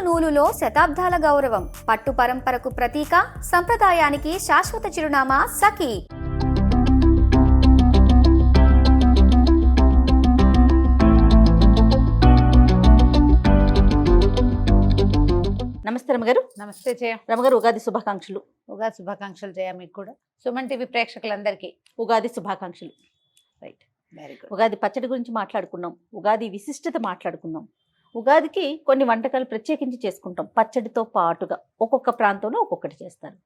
నూలులో శతాబ్దాల గౌరవం, పట్టు పరంపరకు ప్రతీక, సంప్రదాయానికి శాశ్వత చిరునామా సఖీ. నమస్తే రమగారు. నమస్తే జయ. రమగారు, ఉగాది శుభాకాంక్షలు. ఉగాది శుభాకాంక్షలు జయ. మీకు కూడా సుమన్ టీవీ ప్రేక్షకులందరికీ ఉగాది శుభాకాంక్షలు. Right, very good. ఉగాది పచ్చడి గురించి మాట్లాడుకున్నాం, ఉగాది విశిష్టత మాట్లాడుకున్నాం. ఉగాదికి కొన్ని వంటకాలు ప్రత్యేకించి చేసుకుంటాం, పచ్చడితో పాటుగా ఒక్కొక్క ప్రాంతంలో ఒక్కొక్కటి చేస్తారు.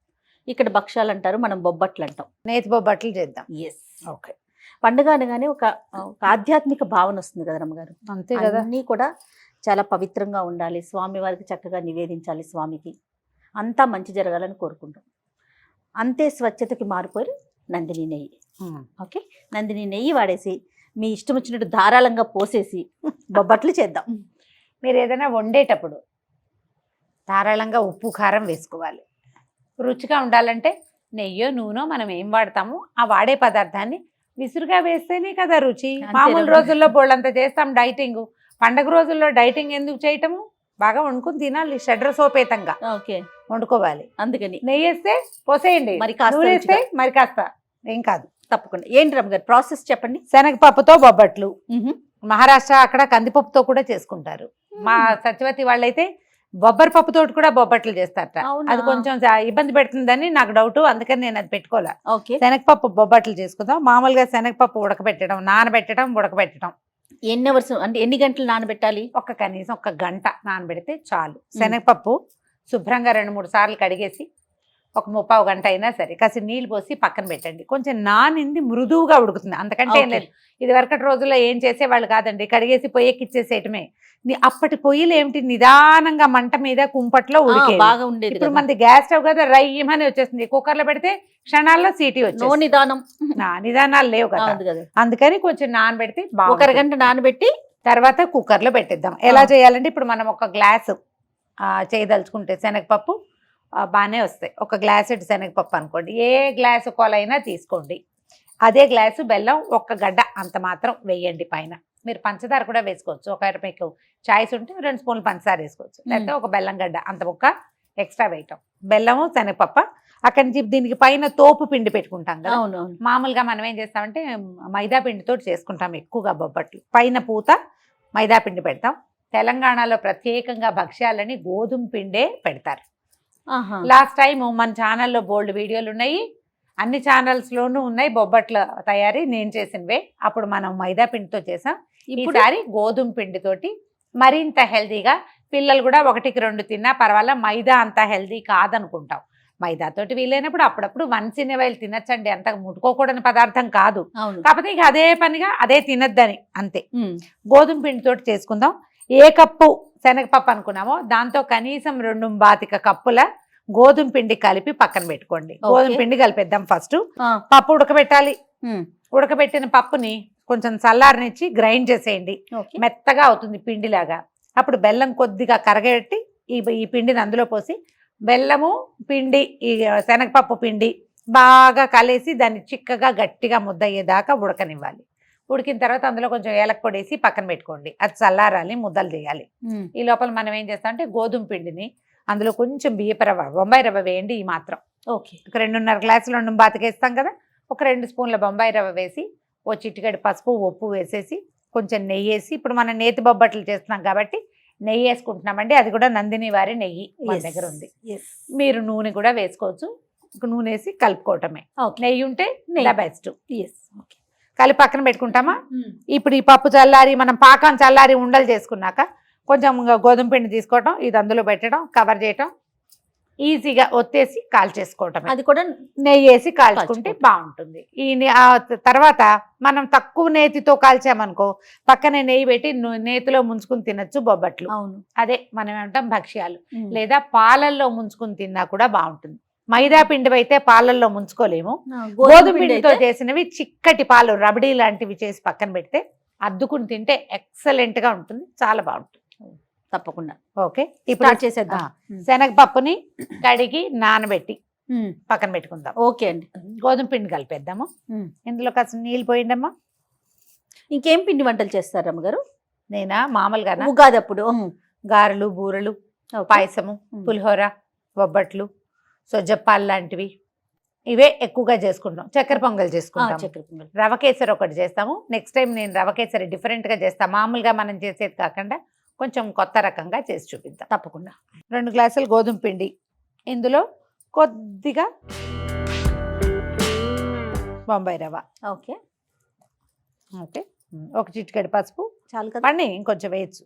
ఇక్కడ భక్ష్యాలు అంటారు, మనం బొబ్బట్లు అంటాం. నేతి బొబ్బట్లు చేద్దాం. Yes, okay. పండుగ అనగానే ఒక ఆధ్యాత్మిక భావన వస్తుంది కదా రమగారు. అంతే కదా. అన్నీ కూడా చాలా పవిత్రంగా ఉండాలి, స్వామి వారికి చక్కగా నివేదించాలి, స్వామికి అంతా మంచి జరగాలని కోరుకుంటాం. అంతే స్వచ్ఛతకి మారిపోయి నందిని నెయ్యి. ఓకే, నందిని నెయ్యి వాడేసి మీ ఇష్టం వచ్చినట్టు ధారాళంగా పోసేసి బొబ్బట్లు చేద్దాం. మీరు ఏదైనా వండేటప్పుడు ధారాళంగా ఉప్పు కారం వేసుకోవాలి. రుచిగా ఉండాలంటే నెయ్యో నూనె మనం ఏం వాడతామో ఆ వాడే పదార్థాన్ని విసురుగా వేస్తేనే కదా రుచి. మామూలు రోజుల్లో బోళ్ళంతా చేస్తాం డైటింగ్, పండగ రోజుల్లో డైటింగ్ ఎందుకు చేయటము? బాగా వండుకుని తినాలి, షడ్రసోపేతంగా ఓకే వండుకోవాలి. అందుకని నెయ్యి వేస్తే పోసేయండి, మరి కాస్త నూనె వేస్తే మరి కాస్త ఏం కాదు. తప్పకుండా. ఏంటి రమగారు ప్రాసెస్ చెప్పండి. శనగపప్పుతో బొబ్బట్లు, మహారాష్ట్ర అక్కడ కందిపప్పుతో కూడా చేసుకుంటారు. మా సత్యవతి వాళ్ళైతే బొబ్బరి పప్పుతో కూడా బొబ్బట్లు చేస్తారట. అది కొంచెం ఇబ్బంది పెడుతుందని నాకు డౌట్, అందుకని నేను అది పెట్టుకోలే. ఓకే, శనగపప్పు బొబ్బట్లు చేసుకుందాం. మామూలుగా శనగపప్పు ఉడకబెట్టడం, నానబెట్టడం, ఉడకబెట్టడం. ఎన్ని అవర్స్ అంటే ఎన్ని గంటలు నానబెట్టాలి? కనీసం 1 గంట నానబెడితే చాలు. శనగపప్పు శుభ్రంగా 2-3 సార్లు కడిగేసి ఒక 30 గంట అయినా సరే కాసి నీళ్ళు పోసి పక్కన పెట్టండి. కొంచెం నానింది మృదువుగా ఉడుకుతుంది, అంతకంటే ఏం లేదు. ఇది వరకటి రోజుల్లో ఏం చేసేవాళ్ళు కాదండి, కడిగేసి పొయ్యెక్కిచ్చేసేయటమే. అప్పటి పొయ్యిలు ఏమిటి, నిదానంగా మంట మీద కుంపట్లో ఉడికే బాగా ఉండేది. ఇప్పుడు మనది గ్యాస్ స్టవ్ కదా, రయ్యమని వచ్చేస్తుంది. కుక్కర్లో పెడితే క్షణాల్లో సీటీ వచ్చేస్తుంది. నిదానాలు లేవు కదా, అందుకని కొంచెం నానబెడితే 1 గంట నానబెట్టి తర్వాత కుక్కర్లో పెట్టిద్దాం. ఎలా చేయాలంటే ఇప్పుడు మనం 1 గ్లాసు చేయదలుచుకుంటే శనగపప్పు బాగానే వస్తాయి. 1 గ్లాసు శనగపప్పు అనుకోండి, ఏ గ్లాసు కొలైనా తీసుకోండి. అదే గ్లాసు బెల్లం 1 గడ్డ అంత మాత్రం వేయండి. పైన మీరు పంచదార కూడా వేసుకోవచ్చు, ఒకవేళ మీకు చాయిస్ ఉంటే 2 స్పూన్లు పంచదార వేసుకోవచ్చు, లేకపోతే 1 బెల్లం గడ్డ అంత ముక్క ఎక్స్ట్రా వేయటం. బెల్లము శనగపప్పు అక్కడి నుంచి దీనికి పైన తోపు పిండి పెట్టుకుంటాం కదా. మామూలుగా మనం ఏం చేస్తామంటే మైదా పిండితో చేసుకుంటాం ఎక్కువగా బొబ్బట్లు. పైన పూత మైదా పిండి పెడతాం. తెలంగాణలో ప్రత్యేకంగా భక్ష్యాలని గోధుమ పిండే పెడతారు. లాస్ట్ టైం మన ఛానల్లో బోల్డ్ వీడియోలు ఉన్నాయి, అన్ని ఛానల్స్లోనూ ఉన్నాయి బొబ్బట్ల తయారీ నేను చేసినవే. అప్పుడు మనం మైదా పిండితో చేసాం, ఈసారి గోధుమ పిండితోటి మరింత హెల్తీగా. పిల్లలు కూడా 1-2 తిన్నా పర్వాలా, మైదా అంత హెల్తీ కాదనుకుంటాం. మైదాతోటి వీలైనప్పుడు అప్పుడప్పుడు 1 ఇన్ ఎ వైల్ తినచ్చండి, అంత ముట్టుకోకూడని పదార్థం కాదు. కాకపోతే ఇక అదే పనిగా అదే తినద్దని అంతే. గోధుమ పిండితోటి చేసుకుందాం. ఏ కప్పు శనగపప్పు అనుకున్నామో దాంతో కనీసం 2 కప్పుల గోధుమ పిండి కలిపి పక్కన పెట్టుకోండి. గోధుమ పిండి కలిపేద్దాం. ఫస్ట్ పప్పు ఉడకబెట్టాలి. ఉడకబెట్టిన పప్పుని కొంచెం చల్లారనిచ్చి గ్రైండ్ చేసేయండి, మెత్తగా అవుతుంది పిండిలాగా. అప్పుడు బెల్లం కొద్దిగా కరగబెట్టి ఈ పిండిని అందులో పోసి బెల్లము పిండి ఈ శనగపప్పు పిండి బాగా కలిసి దాన్ని చిక్కగా గట్టిగా ముద్దయ్యేదాకా ఉడకనివ్వాలి. ఉడికిన తర్వాత అందులో కొంచెం ఏలక పొడి వేసి పక్కన పెట్టుకోండి. అది చల్లారాలి, ముద్దలు చేయాలి. ఈ లోపల మనం ఏం చేస్తామంటే గోధుమ పిండిని అందులో కొంచెం బియ్యపు రవ్వ, బొంబాయి రవ్వ వేయండి. ఈ మాత్రం ఓకే. 2.5 గ్లాసులు వేస్తాం కదా, 2 స్పూన్ల బొంబాయి రవ్వ వేసి చిటికెడు పసుపు, ఉప్పు వేసేసి కొంచెం నెయ్యి వేసి, ఇప్పుడు మనం నేతి బొబ్బట్లు చేస్తున్నాం కాబట్టి నెయ్యి వేసుకుంటున్నామండి. అది కూడా నందిని వారి నెయ్యి మన దగ్గర ఉంది. మీరు నూనె కూడా వేసుకోవచ్చు, నూనె వేసి కలుపుకోవటమే. నెయ్యి ఉంటే నెయ్యి బెస్ట్. కలిపి పక్కన పెట్టుకుంటామా. ఇప్పుడు ఈ పప్పు చల్లారి మనం పాకం చల్లారి ఉండలు చేసుకున్నాక కొంచెం గోధుమ పిండి తీసుకోవటం, ఇది అందులో పెట్టడం, కవర్ చేయటం, ఈజీగా ఒత్తేసి కాల్చేసుకోవటం. అది కూడా నెయ్యి వేసి కాల్చుకుంటే బాగుంటుంది. తర్వాత మనం తక్కువ నేతితో కాల్చామనుకో పక్కనే నెయ్యి పెట్టి నేతిలో ముంచుకుని తినచ్చు బొబ్బట్లు. అదే మనం ఏమంటాం భక్ష్యాలు. లేదా పాలల్లో ముంచుకుని తిన్నా కూడా బాగుంటుంది. మైదా పిండి అయితే పాలల్లో ముంచుకోలేము. గోధుమ పిండితో చేసినవి చిక్కటి పాలు రబడీ లాంటివి చేసి పక్కన పెడితే అద్దుకుని తింటే ఎక్సలెంట్ గా ఉంటుంది, చాలా బాగుంటుంది. తప్పకుండా. ఓకే, ఇప్పుడు చేసేద్దాం. శనగపప్పుని కడిగి నానబెట్టి పక్కన పెట్టుకుందాం. ఓకే అండి. గోధుమ పిండి కలిపేద్దాము. ఇందులో కాస్త నీళ్ళు పోయిందమ్మా. ఇంకేం పిండి వంటలు చేస్తారు అమ్మగారు? నేనా మామూలుగా ఉగాది అప్పుడు గారెలు, బూరెలు, Okay. పాయసము, పులిహోర, బొబ్బట్లు, సొజ్జప్పాలు లాంటివి ఇవే ఎక్కువగా చేసుకుంటాం. చక్కెర పొంగల్ చేసుకుంటాం, చక్కెర పొంగల్. రవ కేసరి ఒకటి చేస్తాము. నెక్స్ట్ టైం నేను రవ కేసరి డిఫరెంట్గా చేస్తాను, మామూలుగా మనం చేసేది కాకుండా కొంచెం కొత్త రకంగా చేసి చూపిద్దాం. తప్పకుండా. 2 గ్లాసులు గోధుమ పిండి, ఇందులో కొద్దిగా బొంబాయి రవ, ఓకే ఓకే, ఒక చిటికెడు పసుపు, చాలు కదా. పండి ఇంకొంచెం వేయచ్చు,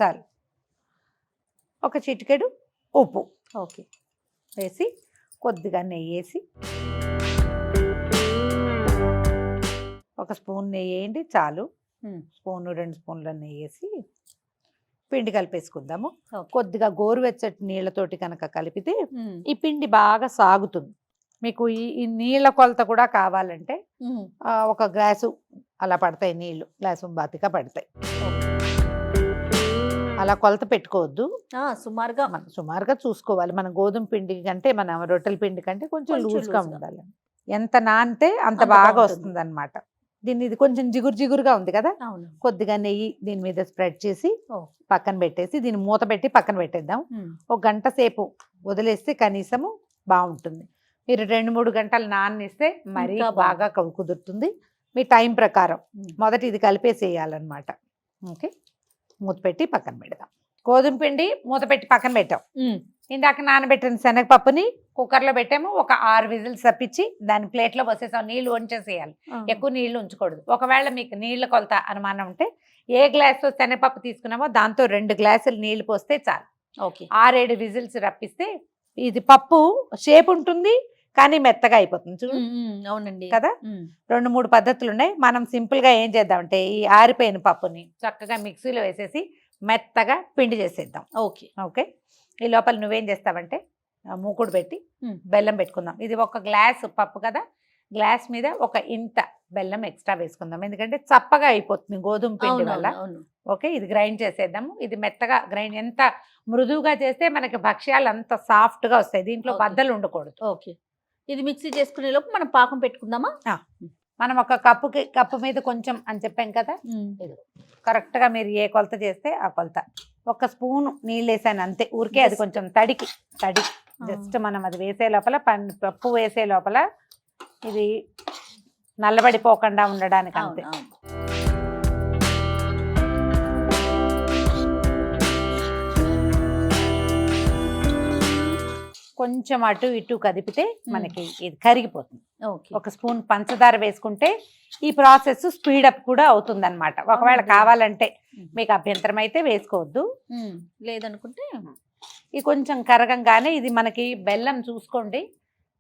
చాలు. ఒక చిటికెడు ఉప్పు ఓకే వేసి కొద్దిగా నెయ్యి వేసి, ఒక స్పూన్ నెయ్యి వేయండి చాలు. స్పూను 2 స్పూన్ల నెయ్యి వేసి పిండి కలిపేసుకుందాము. కొద్దిగా గోరువెచ్చటి నీళ్ళతోటి కనుక కలిపితే ఈ పిండి బాగా సాగుతుంది. మీకు ఈ నీళ్ళ కొలత కూడా కావాలంటే ఒక గ్లాసు అలా పడతాయి నీళ్లు, గ్లాసు బాతిగా పడతాయి. అలా కొలత పెట్టుకోవద్దు, సుమారుగా మనం సుమారుగా చూసుకోవాలి. మన గోధుమ పిండి కంటే మన రొట్టెల పిండి కంటే కొంచెం లూజ్గా ఉండాలి. ఎంత నానితే అంత బాగా వస్తుంది అనమాట. దీన్ని ఇది కొంచెం జిగురుగా ఉంది కదా, కొద్దిగా నెయ్యి దీని మీద స్ప్రెడ్ చేసి పక్కన పెట్టేసి దీన్ని మూత పెట్టి పక్కన పెట్టేద్దాం. ఒక గంట సేపు వదిలేస్తే కనీసము బాగుంటుంది. మీరు 2-3 గంటలు నాననిస్తే మరీ బాగా కుదురుతుంది. మీ టైం ప్రకారం మొదట ఇది కలిపేసేయాలన్నమాట. ఓకే, మూత పెట్టి పక్కన పెడదాం. గోధుమ పిండి మూత పెట్టి పక్కన పెట్టాం. ఇందాక నానబెట్టిన శనగపప్పుని కుక్కర్లో పెట్టాము. ఒక 6 విజిల్స్ తప్పించి దాని ప్లేట్లో పోసేసాం. నీళ్లు వంచేసేయాలి, ఎక్కువ నీళ్లు ఉంచకూడదు. ఒకవేళ మీకు నీళ్ళ కొలత అనుమానం ఉంటే ఏ గ్లాసు శనగపప్పు తీసుకున్నామో దాంతో 2 గ్లాసులు నీళ్లు పోస్తే చాలు. ఓకే, 6-7 విజిల్స్ రప్పిస్తే ఇది పప్పు షేప్ ఉంటుంది కానీ మెత్తగా అయిపోతుంది. చూడు, అవునండి కదా. 2-3 పద్ధతులు ఉన్నాయి. మనం సింపుల్ గా ఏం చేద్దామంటే ఈ ఆరిపోయిన పప్పుని చక్కగా మిక్సీలో వేసేసి మెత్తగా పిండి చేసేద్దాం. ఓకే ఓకే, ఈ లోపల నువ్వేం చేస్తావంటే మూకుడు పెట్టి బెల్లం పెట్టుకుందాం. ఇది 1 గ్లాసు పప్పు కదా, గ్లాస్ మీద ఒక ఇంత బెల్లం ఎక్స్ట్రా వేసుకుందాం. ఎందుకంటే చప్పగా అయిపోతుంది గోధుమ పిండి వల్ల. ఓకే, ఇది గ్రైండ్ చేసేద్దాము. ఇది మెత్తగా గ్రైండ్, ఎంత మృదువుగా చేస్తే మనకి భక్ష్యాలు అంత సాఫ్ట్ గా వస్తాయి. దీంట్లో బద్దలు ఉండకూడదు. ఓకే, ఇది మిక్సీ చేసుకునే లోపు మనం పాకం పెట్టుకుందామా? మనం ఒక కప్పు మీద కొంచెం అని చెప్పాం కదా, కరెక్ట్ గా మీరు ఏ కొలత చేస్తే ఆ కొలత. 1 స్పూను నీళ్ళు వేసాను అంతే, ఊరికే. అది కొంచెం తడి జస్ట్ మనం అది వేసే లోపల, పప్పు వేసే లోపల ఇది నల్లబడిపోకుండా ఉండడానికి అంతే. కొంచెం అటు ఇటు కదిపితే మనకి ఇది కరిగిపోతుంది. 1 స్పూన్ పంచదార వేసుకుంటే ఈ ప్రాసెస్ స్పీడప్ కూడా అవుతుంది అనమాట. ఒకవేళ కావాలంటే మీకు అభ్యంతరం అయితే వేసుకోవద్దు, లేదనుకుంటే ఇది కొంచెం కరగంగానే ఇది మనకి బెల్లం చూసుకోండి.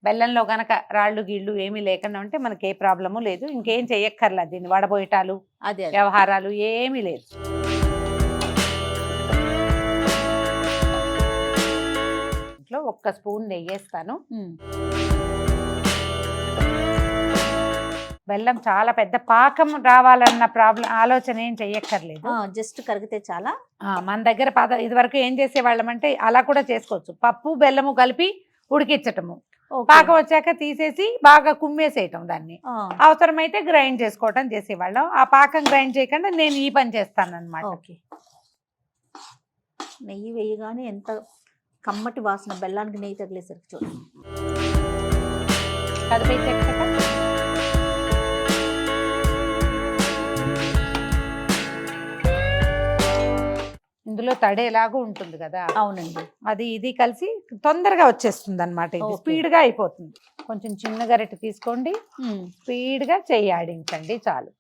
బెల్లంలో గనక రాళ్ళు గీళ్ళు ఏమీ లేకుండా ఉంటే మనకి ఏ ప్రాబ్లము లేదు. ఇంకేం చెయ్యక్కర్లేదు, దీన్ని వడబోయటాలు వ్యవహారాలు ఏమీ లేదు. ఇంట్లో 1 స్పూన్ నెయ్యి వేస్తాను. బెల్లం చాలా పెద్ద పాకం రావాలన్న ఆలోచన ఏం చెయ్యక్కర్లేదు, జస్ట్ కరిగితే చాలా. మన దగ్గర ఇది వరకు ఏం చేసేవాళ్ళం అంటే అలా కూడా చేసుకోవచ్చు. పప్పు బెల్లము కలిపి ఉడికించటము, పాకం వచ్చాక తీసేసి బాగా కుమ్మేసేయటం, దాన్ని అవసరమైతే గ్రైండ్ చేసుకోవటం చేసేవాళ్ళం. ఆ పాకం గ్రైండ్ చేయకుండా నేను ఈ పని చేస్తాను అనమాట. నెయ్యి వేయగానే ఎంత కమ్మటి వాసన, బెల్లానికి నెయ్యి తగిలేసరికి చూడండి. ఇందులో తడేలాగా ఉంటుంది కదా. అవునండి, అది ఇది కలిసి తొందరగా వచ్చేస్తుంది అనమాట. ఇది స్పీడ్ గా అయిపోతుంది. కొంచెం చిన్న గరిటె తీసుకోండి, స్పీడ్ గా చెయ్యి ఆడించండి చాలు.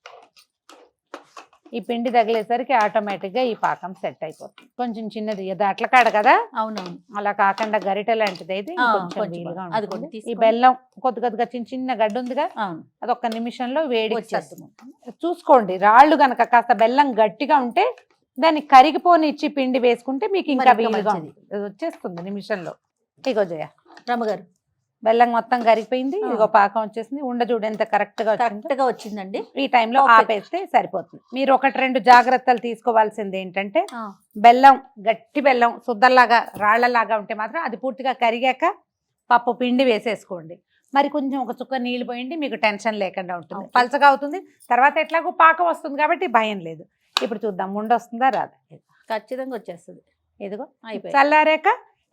ఈ పిండి తగిలేసరికి ఆటోమేటిక్ గా ఈ పాకం సెట్ అయిపోతుంది. కొంచెం చిన్నది అట్ల కాడ కదా, అవునవును, అలా కాకుండా గరిటె లాంటిది అయితే వీలుగా ఉంటుంది. ఈ బెల్లం కొద్దిగా చిన్న గడ్డ ఉందిగా, అది 1 నిమిషంలో వేడి చూసుకోండి. రాళ్ళు గనక కాస్త బెల్లం గట్టిగా ఉంటే దాన్ని కరిగిపోనిచ్చి పిండి వేసుకుంటే మీకు ఇంకా వీలుగా వచ్చేస్తుంది నిమిషంలో. ఇగో జయ రమ్మగారు, బెల్లం మొత్తం కరిగిపోయింది. ఇదిగో పాకం వచ్చేసింది. ఉండ చూడు ఎంత కరెక్ట్ గా వచ్చిందండి. ఈ టైంలో ఆపేస్తే సరిపోతుంది. మీరు 1-2 జాగ్రత్తలు తీసుకోవాల్సింది ఏంటంటే, బెల్లం గట్టి బెల్లం శుద్ధలాగా రాళ్లలాగా ఉంటే మాత్రం అది పూర్తిగా కరిగాక పప్పు పిండి వేసేసుకోండి. మరి కొంచెం 1 చుక్క నీళ్ళు పోయండి, మీకు టెన్షన్ లేకుండా ఉంటుంది. పలచగా అవుతుంది, తర్వాత ఎట్లాగో పాకం వస్తుంది కాబట్టి భయం లేదు. ఇప్పుడు చూద్దాం, ఉండ వస్తుందా రాదా. ఖచ్చితంగా వచ్చేస్తుంది. ఇదిగో అయిపోయి చల్లారాక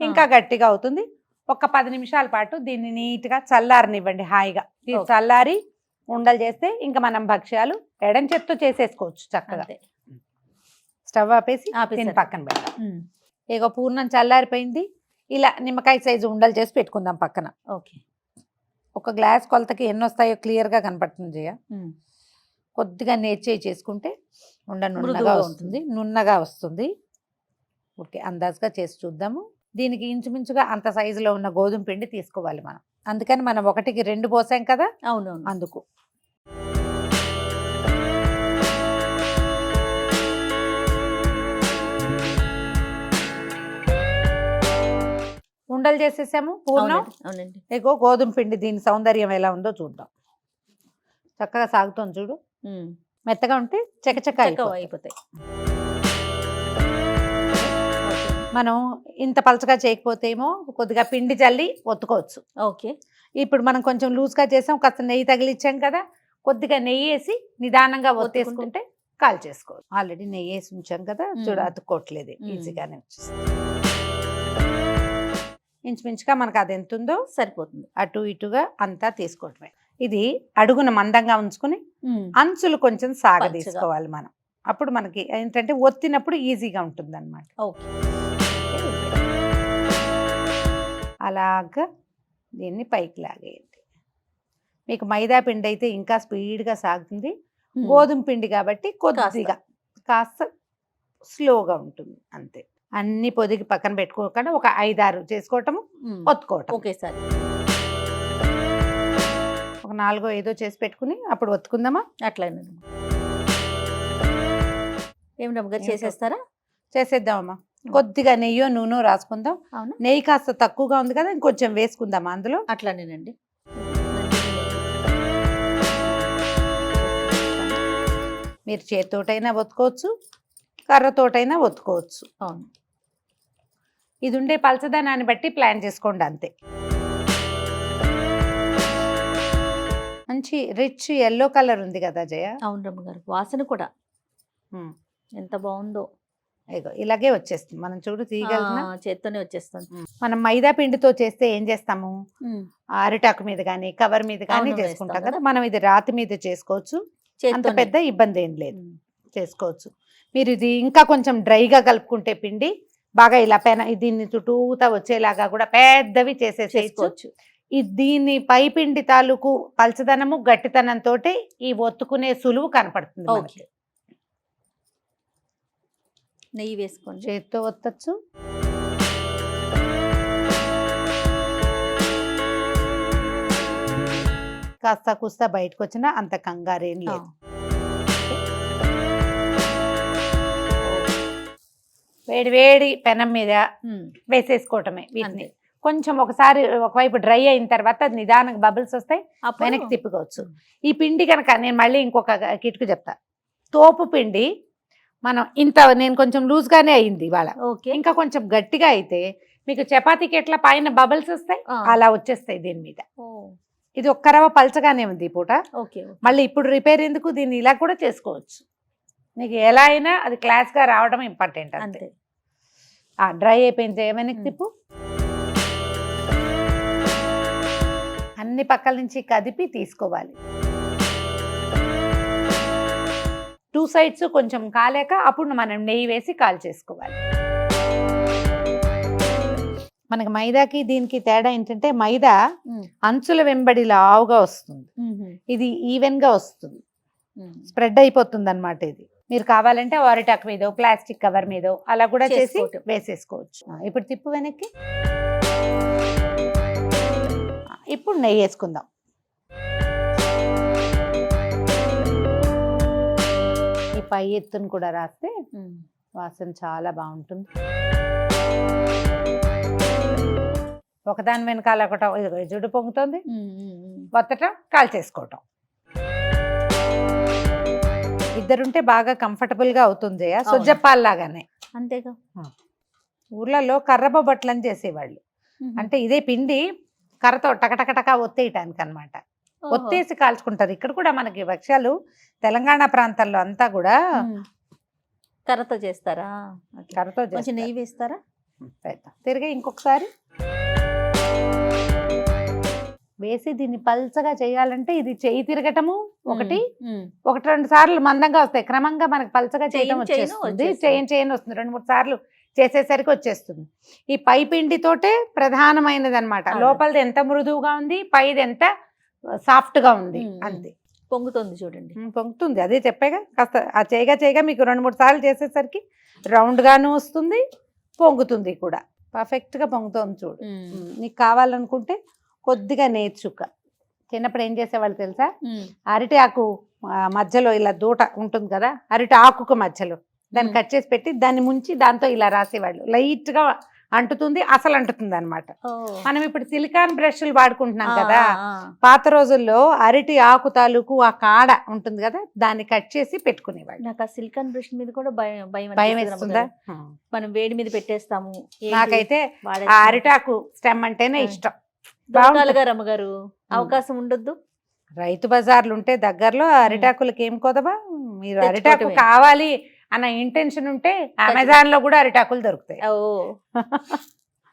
ఇంకా గట్టిగా అవుతుంది. ఒక 10 నిమిషాల పాటు దీన్ని నీట్గా చల్లారనివ్వండి హాయిగా. ఇది Okay. చల్లారి ఉండలు చేస్తే ఇంకా మనం భక్ష్యాలు ఎడం చేత్తో చేసేసుకోవచ్చు చక్కగా. అంతే. స్టవ్ ఆపేసి ఆపేసారు. దీన్ని పక్కన పెడదాం. ఇగో పూర్ణం చల్లారిపోయింది. ఇలా నిమ్మకాయ సైజు ఉండలు చేసి పెట్టుకుందాం పక్కన. ఓకే. ఒక గ్లాస్ కొలతకి ఎన్ని వస్తాయో క్లియర్గా కనపడుతుంది జయ. కొద్దిగా నేర్చేయి చేసుకుంటే నున్నగా మృదువుగా వస్తుంది, నున్నగా వస్తుంది. ఓకే, అందాజుగా చేసి చూద్దాము. దీనికి ఇంచుమించుగా అంత సైజులో ఉన్న గోధుమ పిండి తీసుకోవాలి మనం. అందుకని మనం 1కి 2 పోసాం కదా, అవునవును. అందుకు. ఉండలు చేసేసాము పూర్ణం. అవునండి. ఇగో గోధుమ పిండి దీని సౌందర్యం ఎలా ఉందో చూద్దాం. చక్కగా సాగుతుంది చూడు. మెత్తగా ఉంటే చకచక అయిపోతాయి. మనం ఇంత పలచగా చేయకపోతే ఏమో కొద్దిగా పిండి చల్లి ఒత్తుకోవచ్చు. ఓకే. ఇప్పుడు మనం కొంచెం లూజ్గా చేసాం, కాస్త నెయ్యి తగిలిచ్చాం కదా, కొద్దిగా నెయ్యి వేసి నిదానంగా ఒత్తేసుకుంటే కాల్ చేసుకోవచ్చు. ఆల్రెడీ నెయ్యి వేసి ఉంచాం కదా, చూడ అతుక్కోవట్లేదు, ఈజీగానే వచ్చేస్తుంది. ఇంచుమించుగా మనకు అది ఎంత ఉందో సరిపోతుంది. అటు ఇటుగా అంతా తీసుకోవటమే. ఇది అడుగున మందంగా ఉంచుకుని అంచులు కొంచెం సాగదీసుకోవాలి మనం. అప్పుడు మనకి ఏంటంటే ఒత్తినప్పుడు ఈజీగా ఉంటుంది అనమాట. ఓకే. అలాగా దీన్ని పైకి లాగేయండి. మీకు మైదా పిండి అయితే ఇంకా స్పీడ్గా సాగుతుంది. గోధుమ పిండి కాబట్టి కొద్దిగా కాస్త స్లోగా ఉంటుంది అంతే. అన్ని పొదిగి పక్కన పెట్టుకోకుండా ఒక 5-6 చేసుకోవటము, ఒత్తుకోవటం. ఒకేసారి ఒక 4-5 చేసి పెట్టుకుని అప్పుడు ఒత్తుకుందామా? అట్లానే ఏమి రమ్మగారు చేసేస్తారా? చేసేద్దామమ్మా. కొద్దిగా నెయ్యో నూనె రాసుకుందాం. అవునా? నెయ్యి కాస్త తక్కువగా ఉంది కదా, ఇంకొంచెం వేసుకుందామా అందులో. అట్లానేనండి. మీరు చేతితోటైనా ఒత్తుకోవచ్చు, కర్రతోటైనా ఒత్తుకోవచ్చు. అవును. ఇది ఉండే పలచదనాన్ని బట్టి ప్లాన్ చేసుకోండి అంతే. మంచి రిచ్ ఎల్లో కలర్ ఉంది కదా జయ. అవును రమ్మగారు. వాసన కూడా ఎంత బాగుందో. ఇగో ఇలాగే వచ్చేస్తుంది. మనం చూడు తీయగలుగుతున్నా, చేత్తోనే వచ్చేస్తుంది. మనం మైదా పిండితో చేస్తే ఏం చేస్తాము, అరిటాకు మీద కానీ కవర్ మీద కానీ అవును, చేసుకుంటాం వేస్తాం కదా. మనం ఇది రాతి మీద చేసుకోవచ్చు, అంత చేత్తోనే. పెద్ద ఇబ్బంది ఏం లేదు, చేసుకోవచ్చు. మీరు ఇది ఇంకా కొంచెం డ్రైగా కలుపుకుంటే పిండి బాగా ఇలా దీన్ని చుట్టూతా వచ్చేలాగా కూడా పెద్దవి చేసేసుకోవచ్చు. దీన్ని పై పిండి తాలూకు పలచదనము గట్టితనంతో ఈ ఒత్తుకునే సులువు కనపడుతుంది మనకి. నెయ్యి వేసుకోండి. చేతితో ఒత్తచ్చు, కాస్త కూస్తా బయటకు వచ్చినా అంత కంగారేం లేదు. వేడి వేడి పెనం మీద వేసేసుకోవటమే వీటిని. కొంచెం ఒకసారి ఒకవైపు డ్రై అయిన తర్వాత నిదానంగా బబుల్స్ వస్తాయి, వెనక్కి తిప్పుకోవచ్చు. ఈ పిండి కనుక నేను మళ్ళీ ఇంకొక కిటుకు చెప్తా. తోపు పిండి మనం ఇంత, నేను కొంచెం లూజ్గానే అయింది ఇవాళ. ఇంకా కొంచెం గట్టిగా అయితే మీకు చపాతీకి ఎట్లా పైన బబుల్స్ వస్తాయి అలా వచ్చేస్తాయి దీని మీద. ఇది ఒక్క రవ్వ పలచగానే ఉంది ఈ పూట. మళ్ళీ ఇప్పుడు రిపేర్ ఎందుకు, దీన్ని ఇలా కూడా చేసుకోవచ్చు. నీకు ఎలా అయినా అది క్లాస్గా రావడం ఇంపార్టెంట్ అంతే. డ్రై అయిపోయింది వెనక్కి తిప్పు. అన్ని పక్కల నుంచి కదిపి తీసుకోవాలి. 2 సైడ్స్ కొంచెం కాలేక అప్పుడు మనం నెయ్యి వేసి కాల్ చేసుకోవాలి. మనకి మైదాకి దీనికి తేడా ఏంటంటే మైదా అంచుల వెంబడి లావుగా వస్తుంది, ఇది ఈవెన్ గా వస్తుంది, స్ప్రెడ్ అయిపోతుంది అన్నమాట. ఇది మీరు కావాలంటే అరిటాకు మీదో ప్లాస్టిక్ కవర్ మీదో అలా కూడా చేసి వేసేసుకోవచ్చు. ఇప్పుడు తిప్పు వెనక్కి. ఇప్పుడు నెయ్యి వేసుకుందాం. ఈ పై ఎత్తును కూడా రాస్తే వాసన చాలా బాగుంటుంది. ఒకదాని వెనకాల ఒకటి జుడు పొంగుతుంది, ఒత్తటం కాల్ చేసుకోవటం. ఇద్దరుంటే బాగా కంఫర్టబుల్ గా అవుతుంది. సొజ్జప్పాల్లాగానే. అంతేగా. ఊర్లలో కర్రబొబ్బట్లని చేసేవాళ్ళు. అంటే ఇదే పిండి కర్రతో టకటకటక ఒత్తేయటానికి అనమాట. ఒత్తేసి కాల్చుకుంటారు. ఇక్కడ కూడా మనకి భక్ష్యాలు తెలంగాణ ప్రాంతాల్లో అంతా కూడా కర్రతో చేస్తారా? Okay. కర్రతో కొంచెం చేస్తారు. నెయ్యి వేస్తారా? పెడతాం. తిరిగి ఇంకొకసారి వేసి దీన్ని పల్చగా చేయాలంటే ఇది చేయి తిరగటము ఒకటి, ఒకటి రెండు సార్లు మందంగా వస్తాయి. క్రమంగా మనకు పల్చగా చేయడం వచ్చేస్తుంది. చేయని వస్తుంది. 2-3 సార్లు చేసేసరికి వచ్చేస్తుంది. ఈ పై పిండితోటే ప్రధానమైనది అనమాట. అవును. లోపలిది ఎంత మృదువుగా ఉంది, పైది ఎంత సాఫ్ట్ గా ఉంది, అంతే. పొంగుతుంది చూడండి. పొంగుతుంది, అదే చెప్పాగా. కాస్త ఆ చేయగా మీకు 2-3 సార్లు చేసేసరికి రౌండ్ గాను వస్తుంది, పొంగుతుంది కూడా. పర్ఫెక్ట్ గా పొంగుతుంది చూడు. నీకు కావాలనుకుంటే కొద్దిగా నేర్చుక. చిన్నప్పుడు ఏం చేసేవాళ్ళు తెలుసా, అరటి ఆకు మధ్యలో ఇలా దూట ఉంటుంది కదా, అరటి ఆకుకు మధ్యలో దాన్ని కట్ చేసి పెట్టి దాన్ని ముంచి దాంతో ఇలా రాసేవాళ్ళు. లైట్ గా అంటుతుంది, అసలు అంటుతుంది అనమాట. మనం ఇప్పుడు సిలికాన్ బ్రష్లు వాడుకుంటున్నాం కదా, పాత రోజుల్లో అరటి ఆకు తాలూకు ఆ కాడ ఉంటుంది కదా, దాన్ని కట్ చేసి పెట్టుకునేవాళ్ళు. నాకు ఆ సిలికాన్ బ్రష్ మీద కూడా భయం భయం వేస్తుందా? మనం వేడి మీద పెట్టేస్తాము. నాకైతే ఆ అరిటాకు స్టెమ్ అంటేనే ఇష్టం. దొరకాలిగా రమ్మగారు, అవకాశం ఉండొద్దు. రైతు బజార్లు ఉంటే దగ్గరలో అరిటాకులకి ఏం కొదవా. మీరు అరిటాకు తెచ్చుకోవటమే. కావాలి అన్న ఇంటెన్షన్ ఉంటే అమెజాన్ లో కూడా అరిటాకులు దొరుకుతాయి. ఓ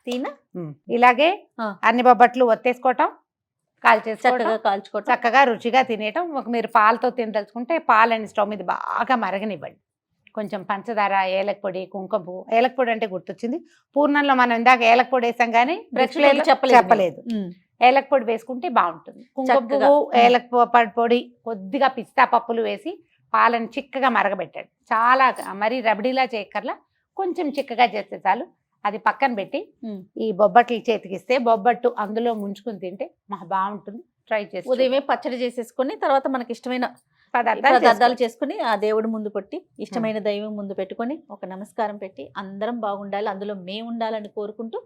తీనా ఇలాగే అన్ని బొబ్బట్లు ఒత్తేసుకోవటం, కాల్చేసుకోవటం, చక్కగా కాల్చుకోవటం, చక్కగా రుచిగా తినేయటం. మీరు పాలతో తినదలుచుకుంటే పాలని స్టవ్ మీద బాగా మరగనివ్వండి. కొంచెం పంచదార, ఏలక పొడి, కుంకుమ పువ్వు. ఏలక పొడి అంటే గుర్తొచ్చింది, పూర్ణంలో మనం ఇందాక ఏలక పొడి వేసాం కానీ ప్రేక్షకులకు చెప్పలేదు. ఏలక పొడి వేసుకుంటే బాగుంటుంది. కుంకుమ చక్కగా. పువ్వు, ఏలక పొడి, కొద్దిగా పిస్తా పప్పులు వేసి పాలను చిక్కగా మరగబెట్టండి. చాలా మరి రబడీలా చేయక్కర్లా, కొంచెం చిక్కగా చేస్తే చాలు. అది పక్కన పెట్టి ఈ బొబ్బట్లు చేతికిస్తే బొబ్బట్టు అందులో ముంచుకుని తింటే మాకు బాగుంటుంది. ట్రై చేసి ఉదయమే పచ్చడి చేసేసుకొని తర్వాత మనకి ఇష్టమైన పదార్థాలు పదార్థాలు చేసుకుని ఆ దేవుడి ముందు పెట్టి, ఇష్టమైన దైవం ముందు పెట్టుకొని ఒక నమస్కారం పెట్టి అందరం బాగుండాలి, అందులో మేము ఉండాలని కోరుకుంటూ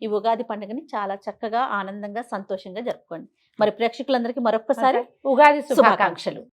ఈ ఉగాది పండుగని చాలా చక్కగా, ఆనందంగా, సంతోషంగా జరుపుకోండి. మరి ప్రేక్షకులందరికీ మరొక్కసారి ఉగాది శుభాకాంక్షలు. శుభాకాంక్షలు.